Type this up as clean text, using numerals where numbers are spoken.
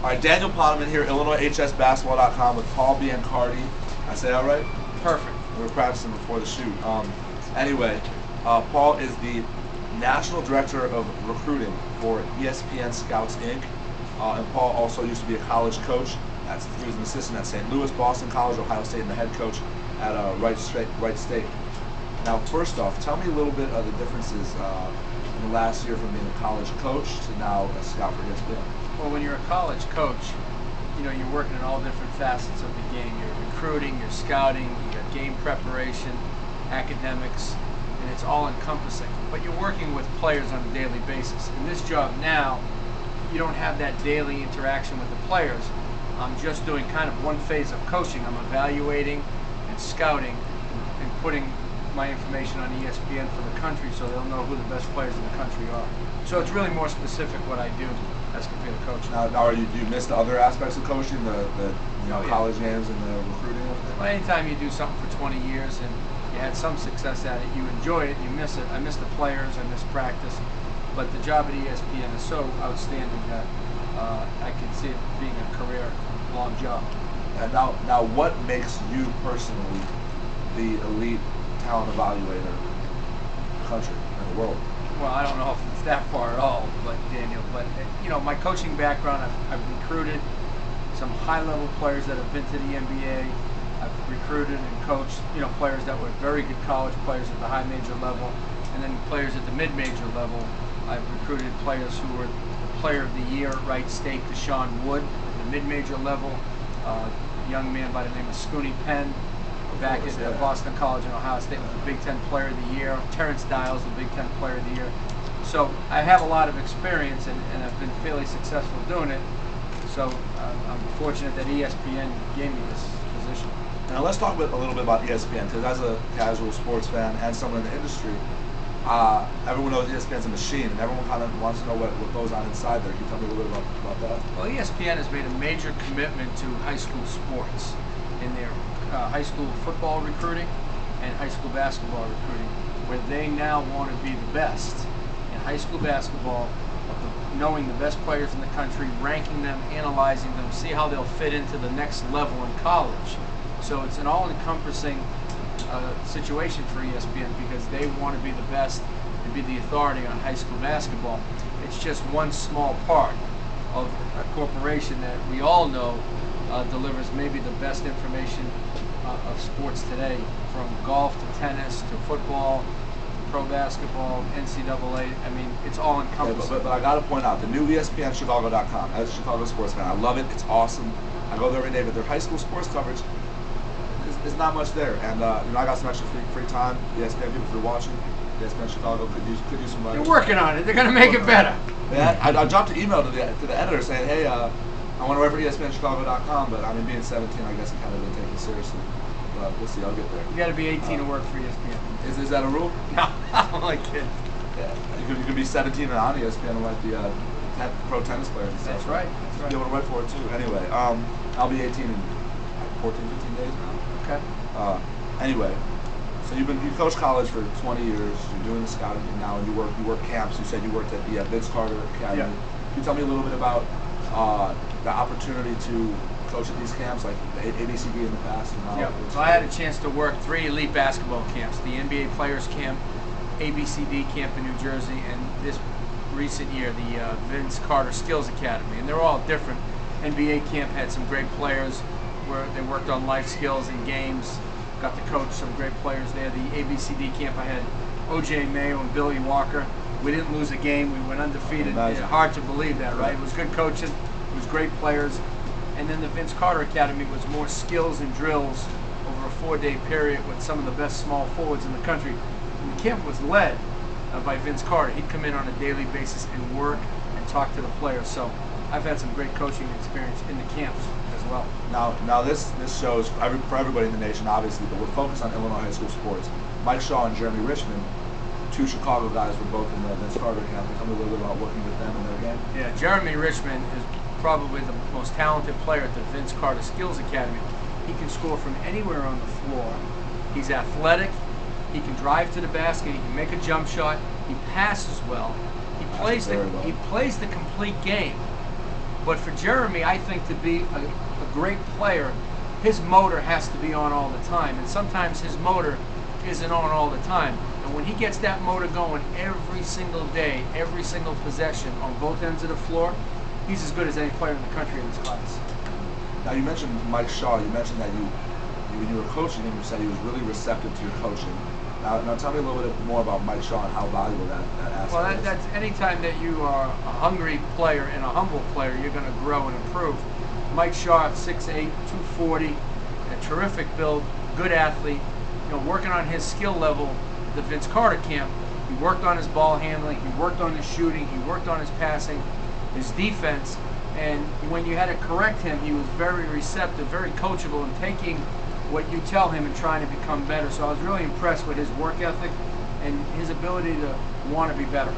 All right, Daniel Poneman here, IllinoisHSBasketball.com with Paul Biancardi. I say that right? Perfect. We were practicing before the shoot. Anyway, Paul is the National Director of Recruiting for ESPN Scouts, Inc. And Paul also used to be a college coach. He was an assistant at St. Louis, Boston College, Ohio State, and the head coach at Wright State. Now, first off, tell me a little bit of the differences in the last year from being a college coach to now a scout for ESPN. Well, when you're a college coach, you know, you're working in all different facets of the game. You're recruiting, you're scouting, you got game preparation, academics, and it's all encompassing. But you're working with players on a daily basis. In this job now, you don't have that daily interaction with the players. I'm just doing kind of one phase of coaching. I'm evaluating and scouting and putting my information on ESPN for the country so they'll know who the best players in the country are. So it's really more specific what I do as compared to coaching. Now do you miss the other aspects of coaching, the college games and the recruiting? Well, anytime you do something for 20 years and you had some success at it, you enjoy it, you miss it. I miss the players, I miss practice, but the job at ESPN is so outstanding that I can see it being a career-long job. And now, what makes you personally the elite talent evaluator in the country and the world? Well, I don't know if it's that far at all, but Daniel, you know, my coaching background, I've recruited some high-level players that have been to the NBA. I've recruited and coached, you know, players that were very good college players at the high major level, and then players at the mid-major level. I've recruited players who were the Player of the Year at Wright State, Deshaun Wood, at the mid-major level, a young man by the name of Scooney Penn, back at Boston College and Ohio State, was the Big Ten Player of the Year. Terrence Dials, the Big Ten Player of the Year. So I have a lot of experience and I've been fairly successful doing it. So I'm fortunate that ESPN gave me this position. Now let's talk a little bit about ESPN, because as a casual sports fan and someone in the industry, everyone knows ESPN's a machine, and everyone kind of wants to know what goes on inside there. Can you tell me a little bit about that? Well, ESPN has made a major commitment to high school sports in their high school football recruiting and high school basketball recruiting, where they now want to be the best in high school basketball, knowing the best players in the country, ranking them, analyzing them, see how they'll fit into the next level in college. So it's an all-encompassing situation for ESPN, because they want to be the best and be the authority on high school basketball. It's just one small part of a corporation that we all know delivers maybe the best information of sports today, from golf to tennis to football, pro basketball, NCAA. I mean, it's all encompassing. But I got to point out, the new ESPNChicago.com, as a Chicago sports fan, I love it. It's awesome. I go there every day, but their high school sports coverage is not much there. And you know, I got some extra free time. ESPN people, if you're watching, ESPN Chicago could use some. They're working on it. They're going to make it better. Yeah, I dropped an email to the editor saying, hey, I want to write for ESPNChicago.com, but I mean, being 17, I guess I kind of didn't take it seriously. But we'll see. I'll get there. You got to be 18 to work for ESPN. Is that a rule? No, I'm only kidding. Yeah, you could be 17 and on ESPN like the pro tennis players and stuff. That's right. That's right. Be able to write for it too. Anyway, I'll be 18 in 14, 15 days now. Okay. Anyway, so you coached college for 20 years. You're doing the scouting thing now, and you work camps. You said you worked at the Vince Carter Academy. Yeah. Can you tell me a little bit about the opportunity to coach at these camps, like the ABCD in the past? And yeah. So I had a chance to work 3 elite basketball camps: the NBA Players Camp, ABCD Camp in New Jersey, and this recent year, the Vince Carter Skills Academy. And they're all different. NBA camp had some great players where they worked on life skills and games. Got to coach some great players there. The ABCD camp, I had O.J. Mayo and Billy Walker. We didn't lose a game. We went undefeated. Hard to believe that, right? It was good coaching. It was great players. And then the Vince Carter Academy was more skills and drills over a 4-day period with some of the best small forwards in the country. And the camp was led by Vince Carter. He'd come in on a daily basis and work and talk to the players. So I've had some great coaching experience in the camps as well. Now this shows for everybody in the nation, obviously, but we're focused on Illinois high school sports. Mike Shaw and Jeremy Richmond, 2 Chicago guys, were both in the Vince Carter camp. Tell me a little bit about working with them in their game. Yeah, Jeremy Richmond is probably the most talented player at the Vince Carter Skills Academy. He can score from anywhere on the floor. He's athletic. He can drive to the basket. He can make a jump shot. He passes well. He plays the complete game. But for Jeremy, I think to be a great player, his motor has to be on all the time. And sometimes his motor isn't on all the time. And when he gets that motor going every single day, every single possession on both ends of the floor, he's as good as any player in the country in his class. Now you mentioned Mike Shaw. You mentioned that when you were coaching him, you said he was really receptive to your coaching. Now tell me a little bit more about Mike Shaw and how valuable that aspect Well, is. that's anytime that you are a hungry player and a humble player, you're going to grow and improve. Mike Shaw, 6'8", 240, a terrific build, good athlete. You know, working on his skill level at the Vince Carter camp, he worked on his ball handling, he worked on his shooting, he worked on his passing, his defense, and when you had to correct him, he was very receptive, very coachable, and taking what you tell him and trying to become better. So I was really impressed with his work ethic and his ability to want to be better.